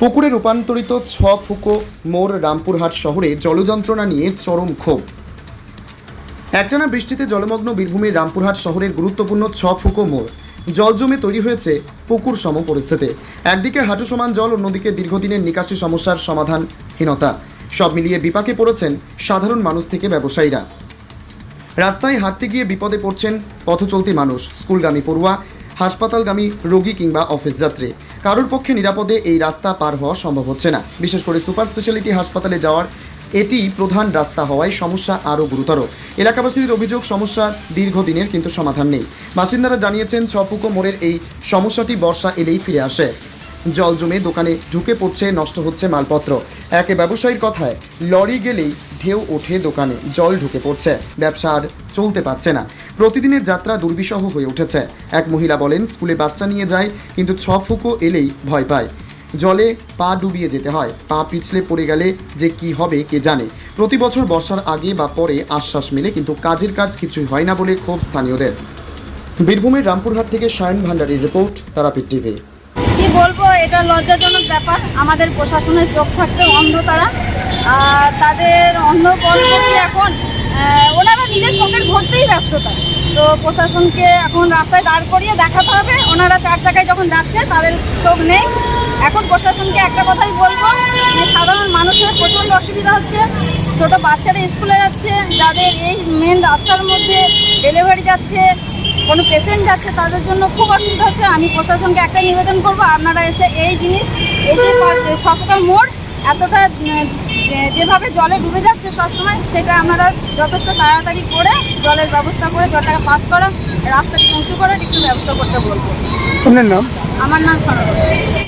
পুকুরে রূপান্তরিত 6 ফুকো মোড় রামপুরহাট শহরে জলযন্ত্রণা নিয়ে চরম ক্ষোভ। একটানা বৃষ্টিতে জলমগ্ন বীরভূমের রামপুরহাট শহরের গুরুত্বপূর্ণ 6 ফুকো মোড় জল জমে তৈরি হয়েছে পুকুর সম পরিস্থিতি। একদিকে হাঁটু সমান জল, অন্যদিকে দীর্ঘদিনের নিকাশি সমস্যার সমাধানহীনতা। সব মিলিয়ে বিপাকে পড়েছেন সাধারণ মানুষ থেকে ব্যবসায়ীরা। রাস্তায় হাঁটতে গিয়ে বিপদে পড়ছেন পথচলতি মানুষ, স্কুলগামী পড়ুয়া, হাসপাতালগামী রোগী কিংবা অফিস যাত্রী। কারোর পক্ষে নিরাপদে এই রাস্তা পার হওয়া সম্ভব হচ্ছে না। বিশেষ করে সুপার স্পেশালিটি হাসপাতালে যাওয়ার এটি প্রধান রাস্তা হওয়ায় সমস্যা আরও গুরুতর। এলাকাবাসীদের অভিযোগ, সমস্যা দীর্ঘদিনের কিন্তু সমাধান নেই। বাসিন্দারা জানিয়েছেন 6 ফুকো মোড়ের এই সমস্যাটি বর্ষা এলেই ফিরে আসে। জল জমে দোকানে ঢুকে পড়ছে, নষ্ট হচ্ছে মালপত্র। এক ব্যবসায়ীর কথায়, লরি গেলেই ঢেউ ওঠে দোকানে, জল ঢুকে পড়ছে, ব্যবসা আর চলতে পারছে না। প্রতিদিনের যাত্রা দুর্বিষহ হয়ে উঠেছে। এক মহিলা বলেন, স্কুলে বাচ্চা নিয়ে যায়, কিন্তু 6 ফুকো এলেই ভয় পায়। জলে পা ডুবিয়ে যেতে হয়, পা পিছলে পড়ে গেলে যে কি হবে কে জানে। প্রতি বছর বর্ষার আগে বা পরে আশ্বাস মেলে, কিন্তু কাজের কাজ কিছুই হয় না বলে ক্ষোভ স্থানীয়দের। বীরভূমের রামপুরহাট থেকে সায়ন ভান্ডারীর রিপোর্ট, তারাপীঠ টিভি। কি বলবো, এটা লজ্জাজনক ব্যাপার। আমাদের প্রশাসনের চোখ থাকতে অন্ধ তারা, তাদের অন্ধ বলবো কি এখন ওনারা নিজের পকেট ভরতেই ব্যস্ততা। তো প্রশাসনকে এখন রাস্তায় দাঁড় করিয়ে দেখাতে হবে, ওনারা 4 চাকায় যখন যাচ্ছে তাদের চোখ নেই। এখন প্রশাসনকে একটা কথাই বলবো যে সাধারণ মানুষের প্রচণ্ড অসুবিধা হচ্ছে। ছোট বাচ্চারা স্কুলে যাচ্ছে, যাদের এই মেন রাস্তার মধ্যে ডেলিভারি যাচ্ছে, কোনো পেশেন্ট যাচ্ছে, তাদের জন্য খুব অসুবিধা হচ্ছে। আমি প্রশাসনকে একটা নিবেদন করবো, আপনারা এসে এই জিনিস, এই যে 6 ফুকো মোড় এতটা যেভাবে জলে ডুবে যাচ্ছে সবসময়, সেটা আপনারা যথেষ্ট তাড়াতাড়ি করে জলের ব্যবস্থা করে, জলটাকে পাস করা, রাস্তাকে উঁচু করার একটু ব্যবস্থা করতে বলবো। আপনার নাম? আমার নাম সনক।